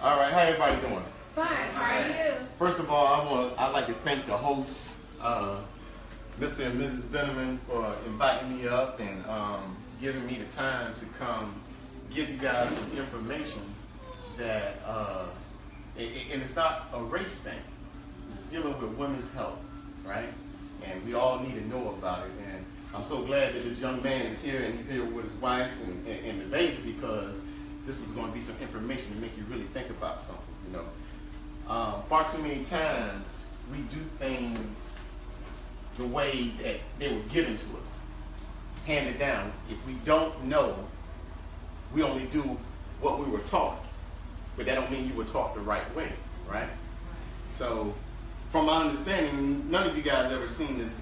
All right, how everybody doing? Fine. How are you? First of all, I'd like to thank the hosts, Mr. and Mrs. Benjamin, for inviting me up and giving me the time to come give you guys some information that, and it's not a race thing. It's dealing with women's health, right? And we all need to know about it. And I'm so glad that this young man is here, and he's here with his wife and the baby, because this is going to be some information to make you really think about something, you know. Far too many times we do things the way that they were given to us, handed down. If we don't know, we only do what we were taught, but that don't mean you were taught the right way, right? So, from my understanding, none of you guys ever seen this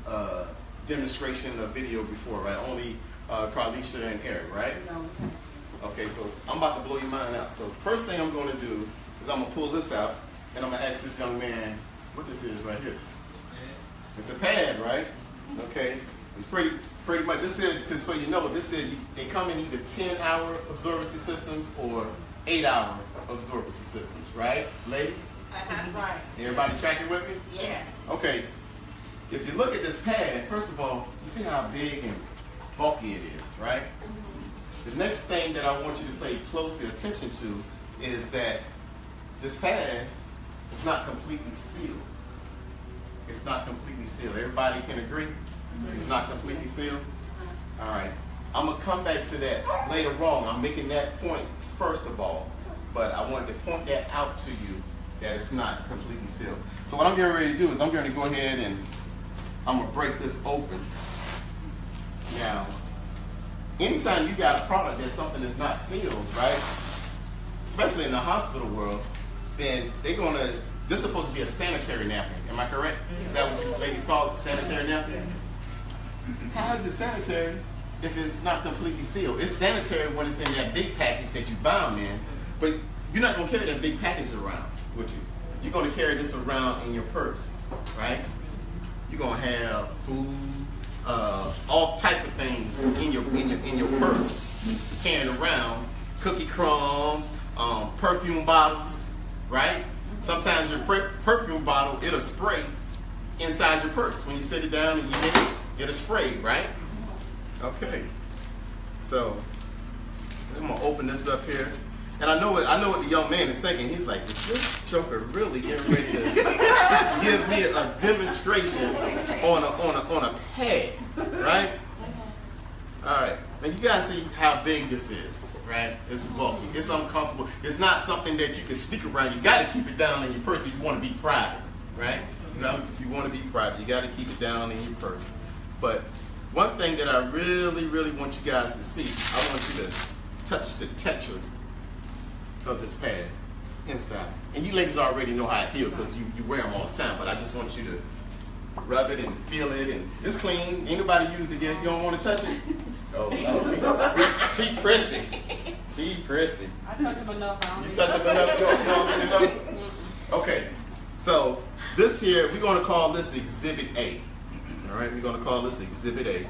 demonstration or video before, right? Only Carlisha and Eric, right? No. Okay, so I'm about to blow your mind out. So first thing I'm going to do is I'm going to pull this out, and I'm going to ask this young man what this is right here. It's a pad, right? Okay. It's pretty much, this said, so you know, this said they come in either 10-hour absorbency systems or 8-hour absorbency systems, right, ladies? Right. Everybody tracking with me? Yes. Okay. If you look at this pad, first of all, you see how big and bulky it is, right? The next thing that I want you to pay closely attention to is that this pad is not completely sealed. It's not completely sealed. Everybody can agree? It's not completely sealed? All right. I'm going to come back to that later on. I'm making that point first of all, but I wanted to point that out to you that it's not completely sealed. So what I'm getting ready to do is I'm going to go ahead and I'm going to break this open. Now, anytime you got a product that's something that's not sealed, right, especially in the hospital world, then they're going to, this is supposed to be a sanitary napkin. Am I correct? Is that what you ladies call it, sanitary napkin? How is it sanitary if it's not completely sealed? It's sanitary when it's in that big package that you bound in, but you're not going to carry that big package around with you. You're going to carry this around in your purse, right? You're going to have food, all type of things in your purse, carrying around, cookie crumbs, perfume bottles, right? Sometimes your perfume bottle, it'll spray inside your purse. When you sit it down and you hit it, it'll spray, right? Okay. So I'm gonna open this up here, and I know what the young man is thinking. He's like, is this joker really getting ready to give me a demonstration on a pad, right? All right. Now you guys see how big this is, right? It's bulky. It's uncomfortable. It's not something that you can sneak around. You got to keep it down in your purse if you want to be private, right? You know, if you want to be private, you got to keep it down in your purse. But one thing that I really, really want you guys to see, I want you to touch the texture of this pad inside. And you ladies already know how I feel because you wear them all the time, but I just want you to rub it and feel it, and it's clean. Anybody used it yet? You don't want to touch it? Oh, no. She prissy. She prissy. I touch them enough. You touch them enough? You don't get enough? Okay. So this here, we're going to call this Exhibit A. All right, we're going to call this Exhibit A.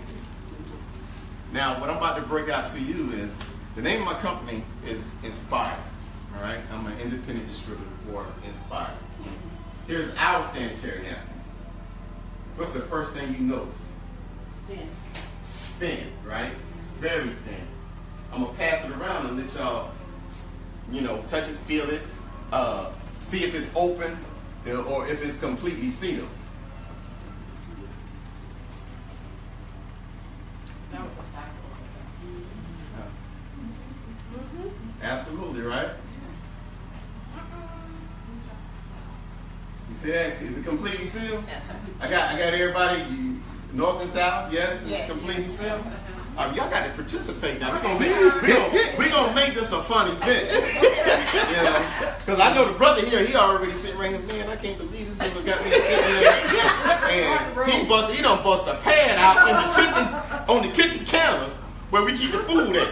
Now, what I'm about to break out to you is, the name of my company is Inspire. All right, I'm an independent distributor for Inspire. Here's our sanitary napkin. What's the first thing you notice? Thin. It's thin, right? It's very thin. I'm gonna pass it around and let y'all, you know, touch it, feel it, see if it's open or if it's completely sealed. That was a fact. Absolutely, right? You see that? Is it completely sealed? I got everybody, north and south, yes? It's completely sealed? Y'all got to participate now. We're gonna make this a fun event. You know? Because I know the brother here, he already sitting right here, man, I can't believe this nigga got me sitting here. And he done bust a pad out in the kitchen, on the kitchen counter where we keep the food at.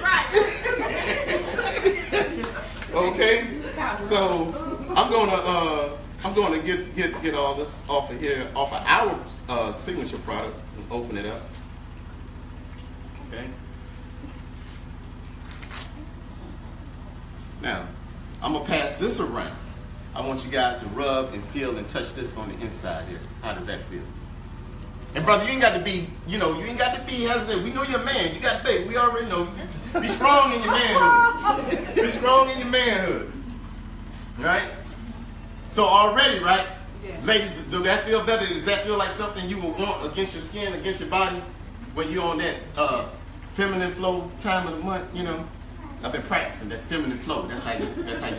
Okay? So I'm gonna get all this off of here, off of our signature product, and open it up. Okay. Now, I'm going to pass this around. I want you guys to rub and feel and touch this on the inside here. How does that feel? And brother, you ain't got to be, you ain't got to be hesitant. We know you're a man. You got baby. We already know. Be strong in your manhood. Be strong in your manhood. Right? So already, right? Yeah. Ladies, does that feel better? Does that feel like something you would want against your skin, against your body, when you're on that feminine flow time of the month? I've been practicing that feminine flow. That's how you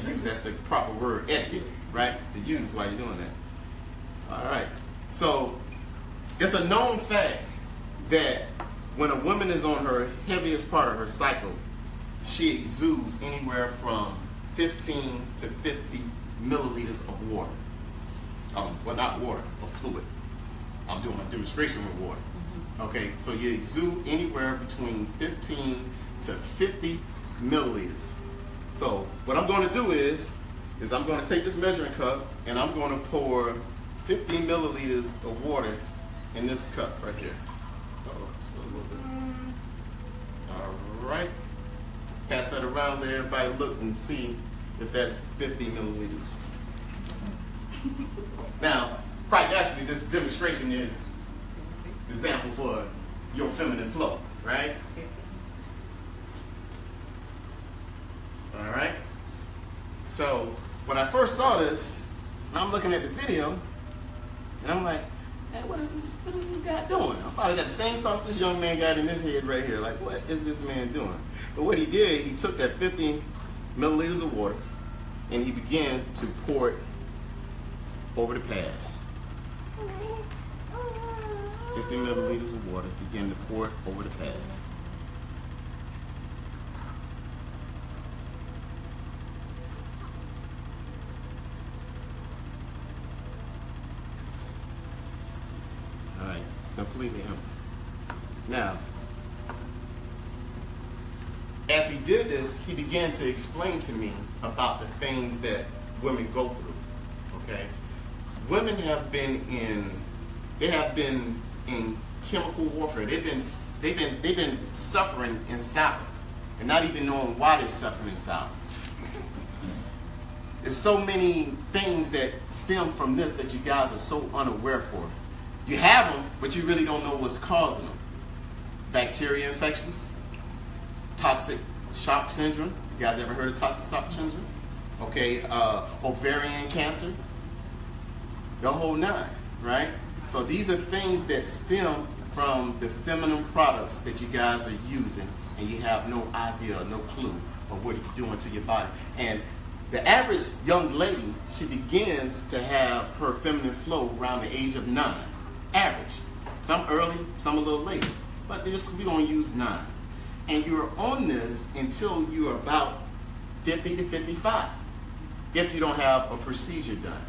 use. That's the proper word, etiquette, right? To use while you're doing that. All right. So it's a known fact that when a woman is on her heaviest part of her cycle, she exudes anywhere from 15 to 50 milliliters of water. Well, not water, of fluid. I'm doing a demonstration with water. Okay, so you exude anywhere between 15 to 50 milliliters. So what I'm going to do is I'm going to take this measuring cup and I'm going to pour 15 milliliters of water in this cup right here. Just a little bit. All right. Pass that around there. Everybody look and see if that's 50 milliliters. Now, quite naturally, this demonstration is an example for your feminine flow, right? All right. So when I first saw this, and I'm looking at the video, and I'm like, hey, what is this guy doing? I probably got the same thoughts this young man got in his head right here. Like, what is this man doing? But what he did, he took that 50 milliliters of water, and he began to pour it over the pad. 50 milliliters of water, began to pour it over the pad. All right, it's completely empty. Now, as he did this, he began to explain to me about the things that women go through. Okay, women have been in chemical warfare. They've been suffering in silence, and not even knowing why they're suffering in silence. There's so many things that stem from this that you guys are so unaware for. You have them, but you really don't know what's causing them. Bacteria infections, toxic shock syndrome. You guys ever heard of toxic shock syndrome? Okay, ovarian cancer, the whole nine, right? So these are things that stem from the feminine products that you guys are using, and you have no idea, no clue of what it's doing to your body. And the average young lady, she begins to have her feminine flow around the age of 9. Average. Some early, some a little later. But we're going to use 9. And you're on this until you're about 50 to 55, if you don't have a procedure done,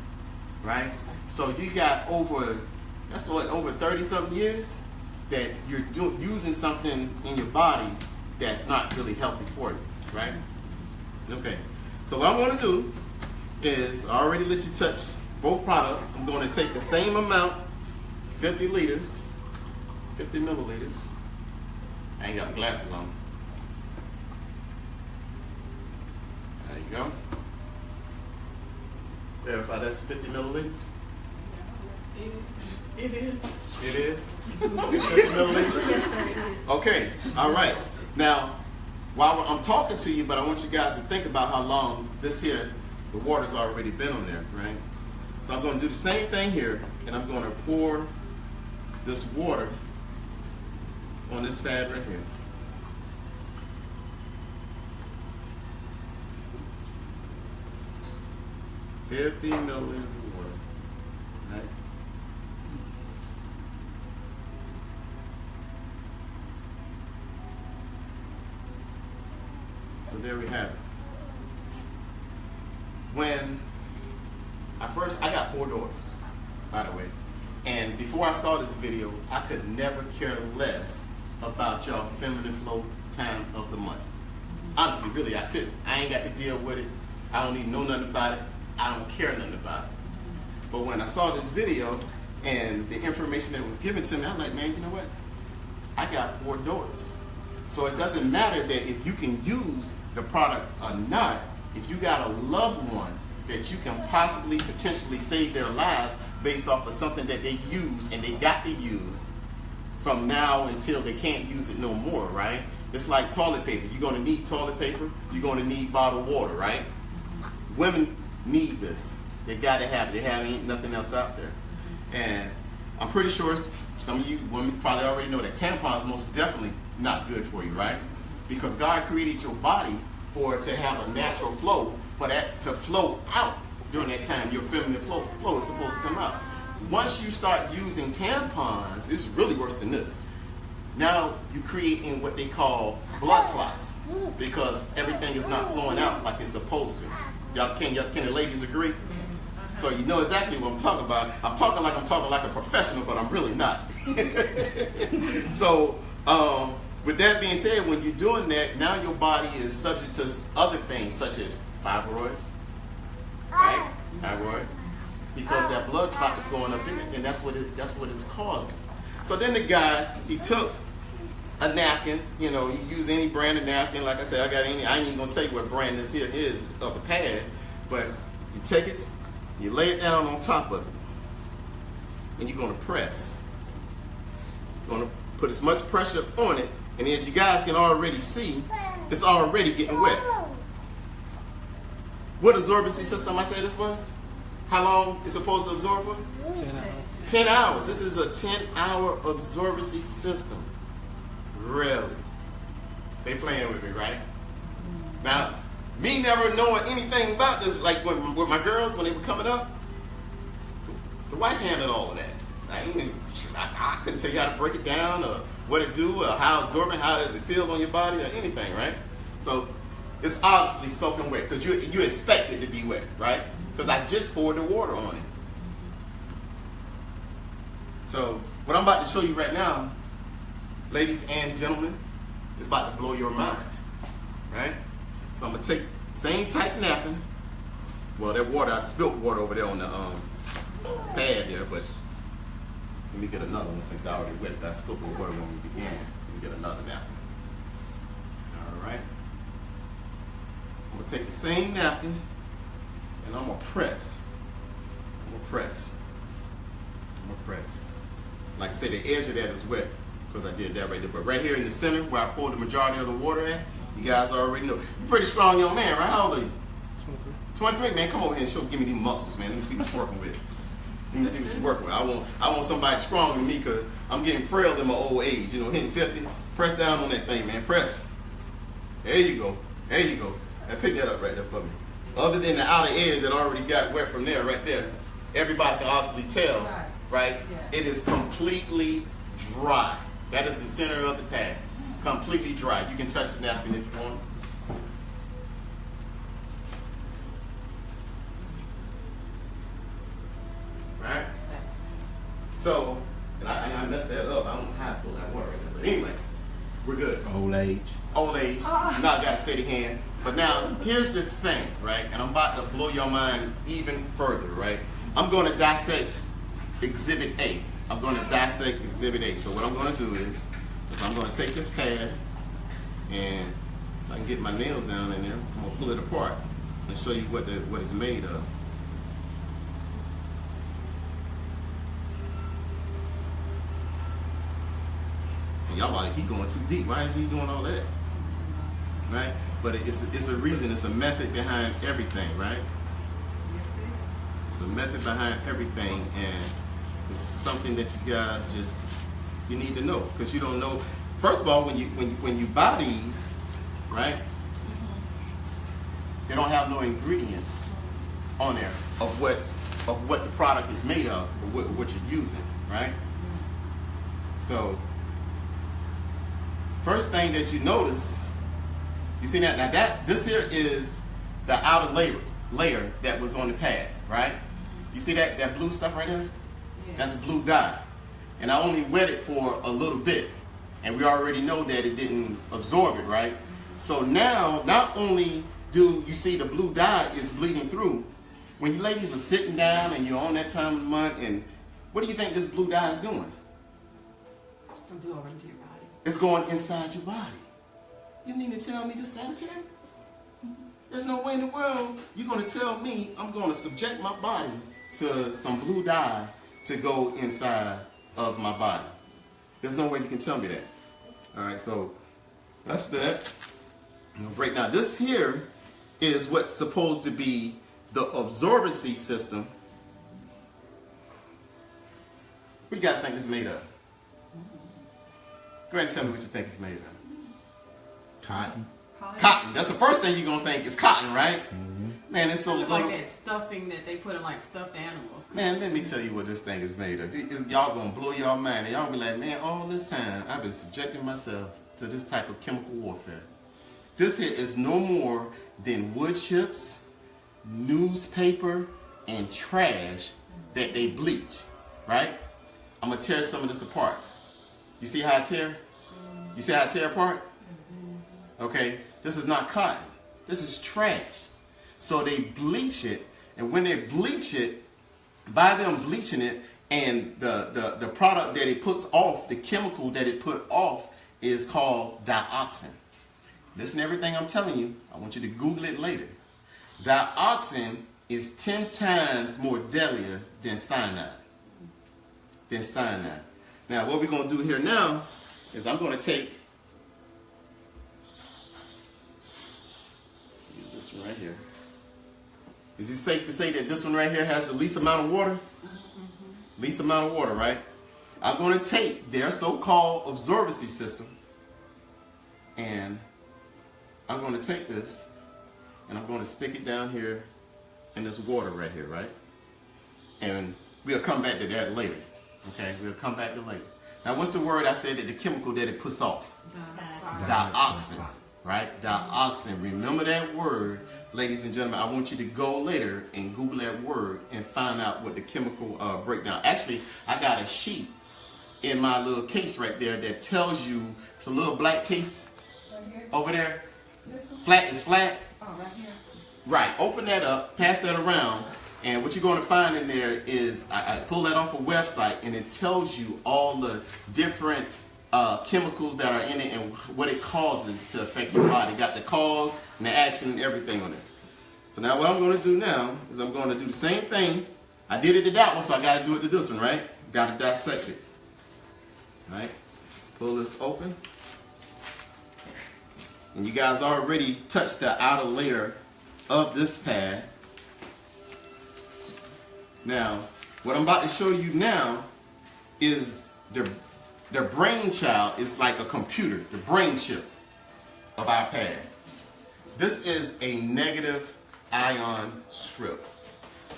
right? So you got over 30-something years that you're using something in your body that's not really healthy for you, right? Okay. So what I'm going to do is, I already let you touch both products. I'm going to take the same amount, 50 liters, 50 milliliters. I ain't got my glasses on. There you go. Verify that's 50 milliliters. It is. It is? 50 milliliters? Yes, sir, it is. Okay, all right. Now, while I'm talking to you, but I want you guys to think about how long this here, the water's already been on there, right? So I'm going to do the same thing here, and I'm going to pour this water on this pad right here. $50 milliliters of water, right? So there we have it. When I got 4 daughters, by the way. And before I saw this video, I could never care less about y'all feminine flow time of the month. Honestly, really, I couldn't. I ain't got to deal with it. I don't even know nothing about it. I don't care nothing about it. But when I saw this video and the information that was given to me, I'm like, man, you know what? I got 4 daughters. So it doesn't matter that if you can use the product or not, if you got a loved one that you can possibly potentially save their lives based off of something that they use and they got to use from now until they can't use it no more, right? It's like toilet paper. You're going to need toilet paper. You're going to need bottled water, right? Women need this. They got to have it. They have ain't nothing else out there. And I'm pretty sure some of you women probably already know that tampons most definitely not good for you, right? Because God created your body for it to have a natural flow, for that to flow out during that time. Your feminine flow is supposed to come out. Once you start using tampons, it's really worse than this. Now you're creating what they call blood clots because everything is not flowing out like it's supposed to. Can the ladies agree? So you know exactly what I'm talking about. I'm talking like a professional, but I'm really not. So with that being said, when you're doing that, now your body is subject to other things such as fibroids, right? Fibroid, because that blood clot is going up in it, and that's what it's causing. So then the guy, he took a napkin, you know, you use any brand of napkin. Like I said, I ain't even gonna tell you what brand this here is of the pad, but you take it, you lay it down on top of it, and you're gonna press. You're gonna put as much pressure on it, and as you guys can already see, it's already getting wet. What absorbency system I say this was? How long it's supposed to absorb for? 10 hours. 10 hours. This is a 10-hour absorbency system. Really? They playing with me, right? Now, me never knowing anything about this, like with my girls when they were coming up, the wife handled all of that. I couldn't tell you how to break it down or what it do or how absorbent, how does it feel on your body or anything, right? So it's obviously soaking wet because you expect it to be wet, right? Because I just poured the water on it. So what I'm about to show you right now, ladies and gentlemen, is about to blow your mind, right? So I'm gonna take same type napkin. Well, that water, I spilled water over there on the pad there, but let me get another one since I already wet it. I spilled the water when we began. Let me get another napkin. All right. I'm gonna take the same napkin and I'm gonna press. I'm gonna press. Like I said, the edge of that is wet because I did that right there. But right here in the center where I poured the majority of the water at, you guys already know. You're a pretty strong young man, right? How old are you? 23, man. Come over here and give me these muscles, man. Let me see what you're working with. I want somebody stronger than me because I'm getting frail in my old age. You know, hitting 50. Press down on that thing, man. Press. There you go. Now pick that up right there for me. Other than the outer edge that already got wet from there, right there, everybody can obviously tell, right? Yeah. It is completely dry. That is the center of the pad. Completely dry. You can touch the napkin if you want. Right? So, and I messed that up. I don't know how I spilled that water right there. But anyway, we're good. Old age. Now I got a steady hand. But now, here's the thing, right? And I'm about to blow your mind even further, right? I'm going to dissect Exhibit A. I'm going to dissect Exhibit A. So what I'm going to do is I'm going to take this pad and if I can get my nails down in there, I'm going to pull it apart and show you what it's made of. And y'all like, he going too deep. Why is he doing all that? Right? But it's a reason, it's a method behind everything, right? Yes, it is. It's a method behind everything, and it's something that you guys you need to know, because you don't know. First of all, when you buy these, right? They don't have no ingredients on there of what the product is made of, or what you're using, right? So, first thing that you notice. You see that? Now this here is the outer layer that was on the pad, right? You see that blue stuff right there? Yeah. That's blue dye. And I only wet it for a little bit. And we already know that it didn't absorb it, right? So now, not only do you see the blue dye is bleeding through, when you ladies are sitting down and you're on that time of the month, and what do you think this blue dye is doing? Absorbing to your body. It's going inside your body. You mean to tell me this sanitary? There's no way in the world you're going to tell me I'm going to subject my body to some blue dye to go inside of my body. There's no way you can tell me that. All right, so that's that. I'm gonna break down. This here is what's supposed to be the absorbency system. What do you guys think it's made of? Go ahead and tell me what you think it's made of. Cotton. Cotton. That's the first thing you're gonna think is cotton, right? Mm-hmm. Man, it's so It's little. like that stuffing that they put in like stuffed animals. Man, let me tell you what this thing is made of. Y'all gonna blow y'all mind. And y'all gonna be like, man, all this time I've been subjecting myself to this type of chemical warfare. This here is no more than wood chips, newspaper, and trash that they bleach, right? I'm gonna tear some of this apart. You see how I tear? You see how I tear apart? Okay, this is not cotton. This is trash. So they bleach it, and when they bleach it, by them bleaching it, and the product that it puts off, the chemical that it put off is called dioxin. Listen to everything I'm telling you. I want you to Google it later. Dioxin is 10 times more deadlier than cyanide. Now, what we're going to do here now is I'm going to take this one right here. Is it safe to say that this one right here has the least amount of water? Least amount of water, right? I'm going to take their so-called absorbency system, and I'm going to take this and I'm going to stick it down here in this water right here, right? And we'll come back to that later. Okay, we'll come back to later. Now, what's the word I said that the chemical that it puts off? Dioxin, right? Dioxin. Remember that word, ladies and gentlemen. I want you to go later and Google that word and find out what the chemical breakdown. Actually, I got a sheet in my little case right there that tells you, it's a little black case over there. Flat is flat. Oh, right here. Right. Open that up, pass that around, and what you're going to find in there is, I pull that off a website, and it tells you all the different chemicals that are in it and what it causes to affect your body. Got the cause and the action and everything on it. So now what I'm going to do now is I'm going to do the same thing. I did it to that one, so I got to do it to this one, right? Got to dissect it. All right. Pull this open. And you guys already touched the outer layer of this pad. Now, what I'm about to show you now is the brainchild is like a computer, the brain chip of our pad. This is a negative ion strip.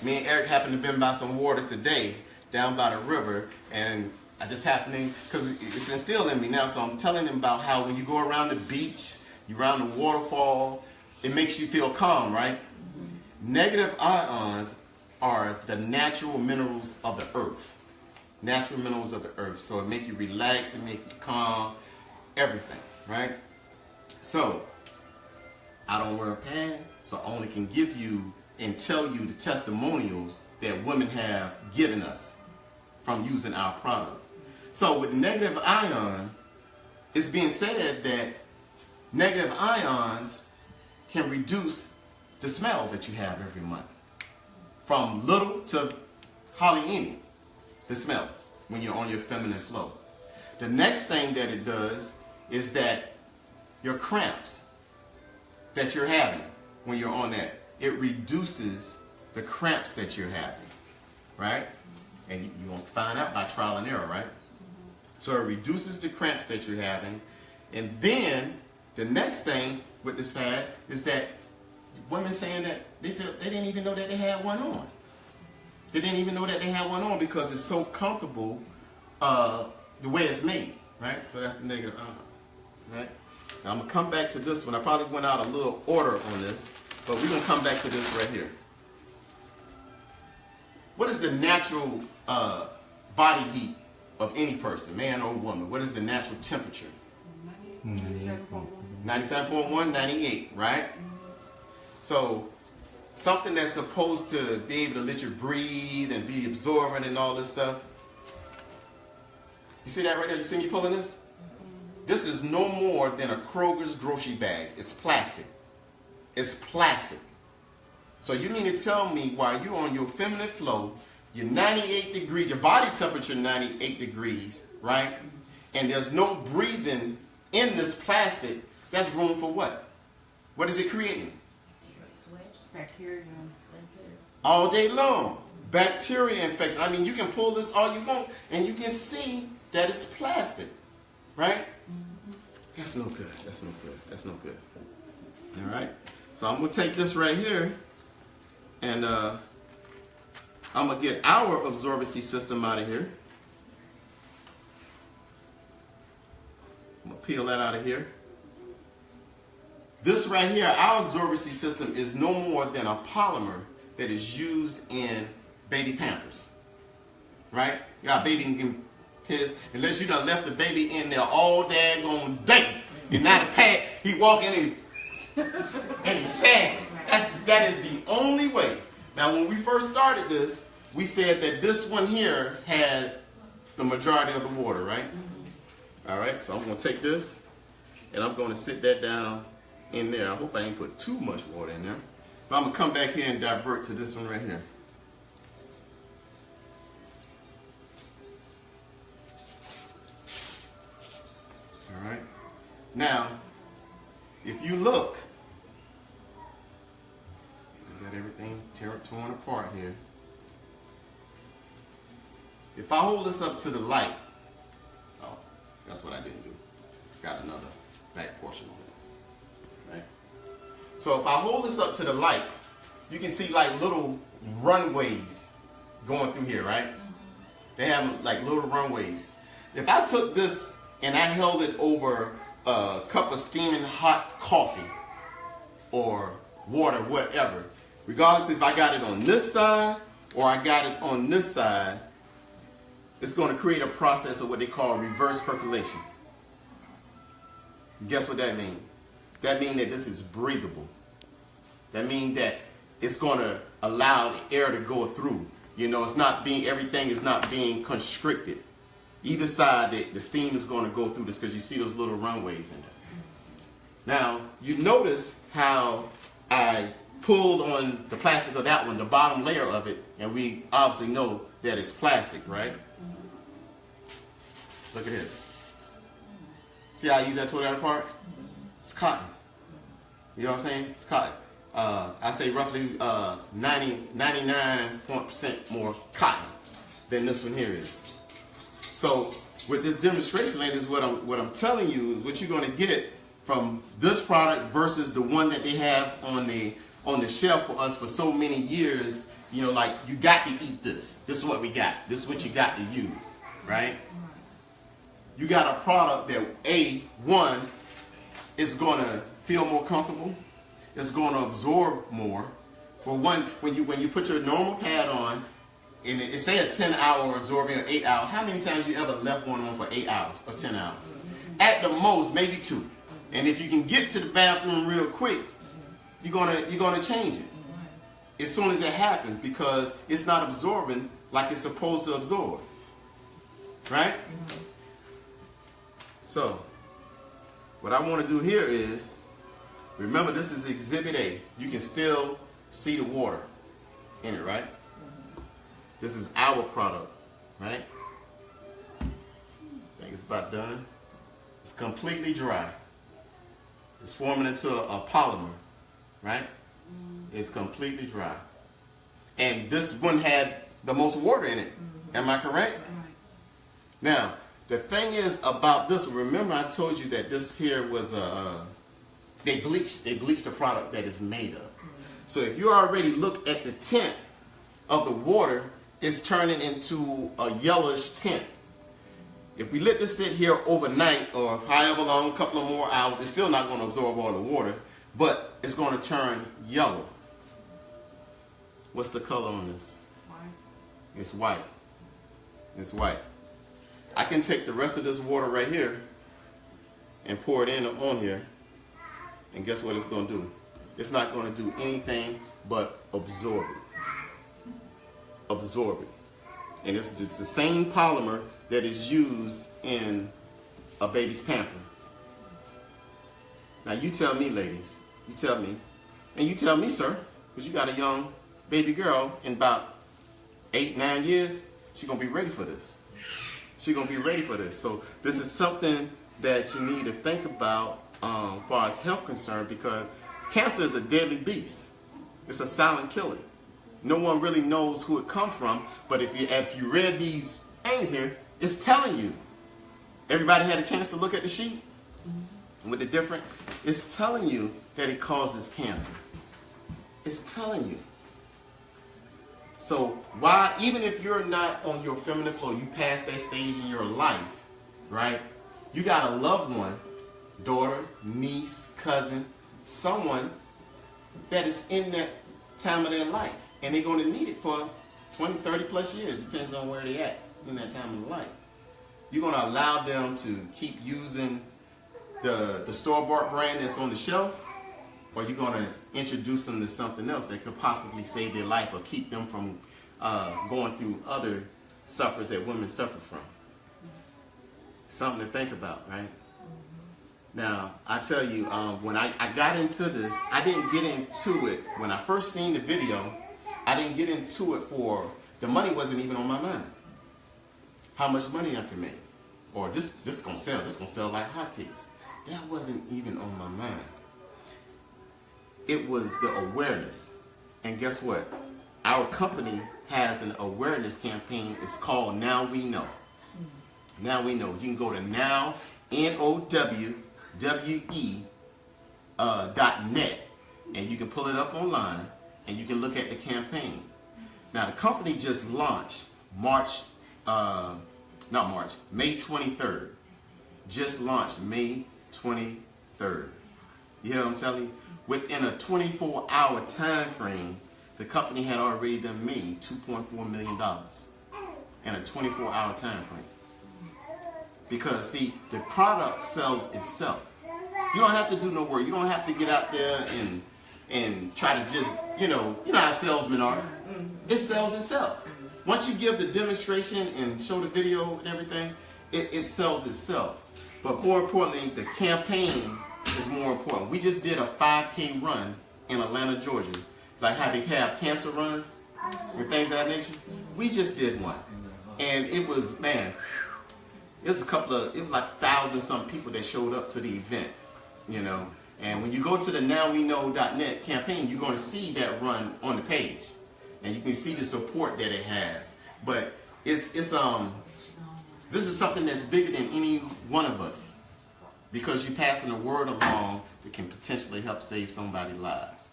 Me and Eric happened to been by some water today down by the river, and I just happened, because it's instilled in me now, so I'm telling him about how when you go around the beach, you're around the waterfall, it makes you feel calm, right? Negative ions are the natural minerals of the earth. Natural minerals of the earth. So it make you relax, it make you calm, everything, right? So, I don't wear a pad, so I only can give you and tell you the testimonials that women have given us from using our product. So with negative ion, it's being said that negative ions can reduce the smell that you have every month. From little to hardly any, the smell when you're on your feminine flow. The next thing that it does is that your cramps that you're having when you're on that, it reduces the cramps that you're having, right? And you won't find out by trial and error, right? So it reduces the cramps that you're having. And then the next thing with this pad is that women saying that they didn't even know that they had one on. They didn't even know that they had one on because it's so comfortable the way it's made, right? So that's the negative ion, right? Now I'm gonna come back to this one. I probably went out a little order on this, but we're gonna come back to this right here. What is the natural body heat of any person, man or woman? What is the natural temperature? 97.1, 98, right? So something that's supposed to be able to let you breathe and be absorbent and all this stuff. You see that right there? You see me pulling this? This is no more than a Kroger's grocery bag. It's plastic. It's plastic. So you mean to tell me while you're on your feminine flow, you're 98 degrees, your body temperature 98 degrees, right? And there's no breathing in this plastic, that's room for what? What is it creating? Bacteria. All day long. Bacteria infection. I mean, you can pull this all you want, and you can see that it's plastic, right? That's no good. That's no good. That's no good. All right. So I'm gonna take this right here, and I'm gonna get our absorbency system out of here. I'm gonna peel that out of here. This right here, our absorbency system, is no more than a polymer that is used in baby Pampers, right? You got a baby can piss, unless you done left the baby in there all daggone day, and now the pad, he walking and he's sad. That is the only way. Now, when we first started this, we said that this one here had the majority of the water, right? All right, so I'm gonna take this, and I'm gonna sit that down in there. I hope I ain't put too much water in there. But I'm gonna come back here and divert to this one right here. All right. Now, if you look, I got everything torn apart here. If I hold this up to the light, oh, that's what I didn't do. It's got another back portion on it, right? So if I hold this up to the light, you can see like little runways going through here, right? They have like little runways. If I took this and I held it over a cup of steaming hot coffee or water, whatever, regardless if I got it on this side or I got it on this side, it's going to create a process of what they call reverse percolation. Guess what that means? That means that this is breathable. That means that it's going to allow the air to go through. You know, it's not being, everything is not being constricted. Either side, the steam is going to go through this because you see those little runways in there. Now, you notice how I pulled on the plastic of that one, the bottom layer of it, and we obviously know that it's plastic, right? Look at this. See how easy I tore that apart? It's cotton. You know what I'm saying? It's cotton. I say roughly 99% more cotton than this one here is. So with this demonstration, ladies, what I'm telling you is what you're going to get from this product versus the one that they have on the shelf for us for so many years. You know, like, you got to eat this. This is what we got. This is what you got to use, right? You got a product that one is going to feel more comfortable. It's going to absorb more. For one, when you put your normal pad on, and it say a 10-hour absorbing or 8 hour, how many times you ever left one on for 8 hours or 10 hours? At the most, maybe 2. And if you can get to the bathroom real quick, you're gonna change it as soon as it happens, because it's not absorbing like it's supposed to absorb, right? So what I want to do here is, remember, this is Exhibit A. You can still see the water in it, right? This is our product, right? I think it's about done. It's completely dry. It's forming into a polymer, right? It's completely dry. And this one had the most water in it. Am I correct? Now, the thing is about this, remember I told you that this here was they bleached the product that it's made of. So if you already look at the tint of the water, it's turning into a yellowish tint. If we let this sit here overnight or however long, a couple of more hours, it's still not going to absorb all the water, but it's going to turn yellow. What's the color on this? White. It's white. It's white. I can take the rest of this water right here and pour it in on here, and guess what it's going to do? It's not going to do anything but absorb it. Absorb it. And it's the same polymer that is used in a baby's pamper. Now you tell me, ladies, you tell me, And you tell me, sir, because you got a young baby girl in about 8, 9 years, she's going to be ready for this. She's going to be ready for this. So this is something that you need to think about as far as health concern, because cancer is a deadly beast. It's a silent killer. No one really knows who it comes from, but if you read these things here, it's telling you. Everybody had a chance to look at the sheet with the different, it's telling you that it causes cancer. It's telling you. So why, even if you're not on your feminine flow, you passed that stage in your life, right? You got a loved one, daughter, niece, cousin, someone that is in that time of their life. And they're going to need it for 20, 30 plus years, depends on where they're at in that time of life. You're going to allow them to keep using the store-bought brand that's on the shelf, or you're going to introduce them to something else that could possibly save their life or keep them from going through other suffers that women suffer from. Something to think about, right? Now, I tell you, when I got into this, I didn't get into it. When I first seen the video, I didn't get into it for, the money wasn't even on my mind. How much money I can make. Or this gonna sell like hotcakes. That wasn't even on my mind. It was the awareness. And guess what? Our company has an awareness campaign. It's called Now We Know. Now We Know. You can go to now, NOWWE.net, and you can pull it up online, and you can look at the campaign. Now, the company just launched May 23rd. Just launched May 23rd. You hear what I'm telling you? Within a 24-hour time frame, the company had already done made $2.4 million in a 24-hour time frame. Because, see, the product sells itself. You don't have to do no work. You don't have to get out there and try to just, you know how salesmen are. It sells itself. Once you give the demonstration and show the video and everything, it sells itself. But more importantly, the campaign is more important. We just did a 5K run in Atlanta, Georgia. Like how they have cancer runs and things of that nature. We just did one. And it was, man, it was like 1,000-some people that showed up to the event, you know. And when you go to the nowweknow.net campaign, you're going to see that run on the page. And you can see the support that it has. But this is something that's bigger than any one of us, because you're passing a word along that can potentially help save somebody's lives.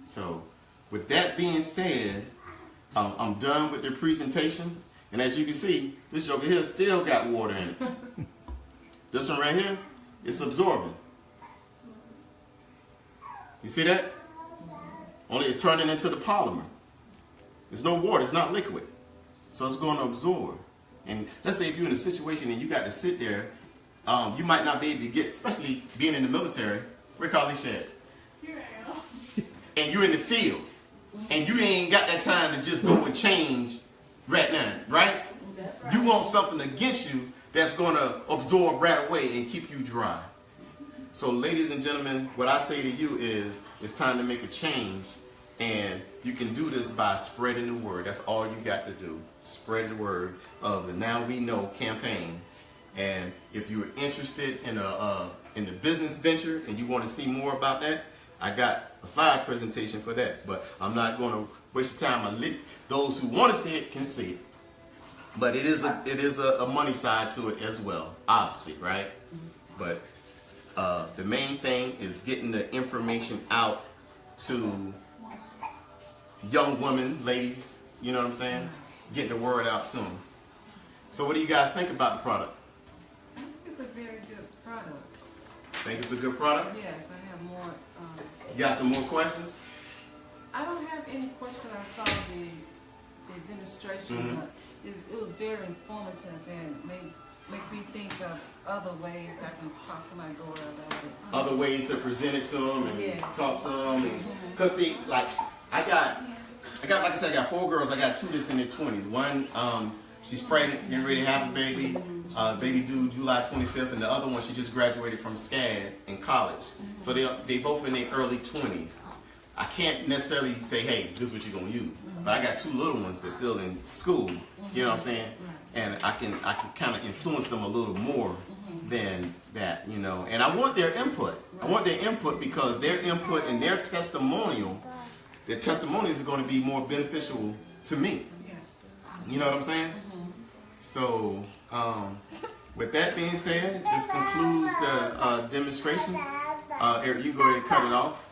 So with that being said, I'm done with the presentation. And as you can see, this joker here still got water in it. This one right here, it's absorbing. You see that? Only it's turning into the polymer. There's no water, it's not liquid. So it's going to absorb. And let's say if you're in a situation and you got to sit there, you might not be able to get, especially being in the military, where Carly Shad? And you're in the field, and you ain't got that time to just go and change right now, right? You want something against you that's going to absorb right away and keep you dry. So ladies and gentlemen, what I say to you is, it's time to make a change, and you can do this by spreading the word. That's all you got to do. Spread the word of the Now We Know campaign. And if you're interested in the business venture and you want to see more about that, I got a slide presentation for that. But I'm not going to waste your time. Those who want to see it can see it. But it is a money side to it as well, obviously, right? But the main thing is getting the information out to young women, ladies, you know what I'm saying? Getting the word out to them. So what do you guys think about the product? I think it's a very good product. Think it's a good product? Yes, I have more. You got some more questions? I don't have any questions. I saw the demonstration. But it was very informative and made me think of other ways I can talk to my daughter about it. Other ways to present it to them and talk to them. Because see, like I got like I said, I got 4 girls. I got 2 that's in their 20s. One, she's pregnant, getting ready to have a baby. Baby due July 25th, and the other one, she just graduated from SCAD in college. So they both in their early 20s. I can't necessarily say, hey, this is what you're gonna use. But I got two little ones that's still in school. You know what I'm saying? And I can kind of influence them a little more than that, you know. And I want their input. I want their input because their input and their testimonials are going to be more beneficial to me. You know what I'm saying? So, with that being said, this concludes the demonstration. Eric, you go ahead and cut it off.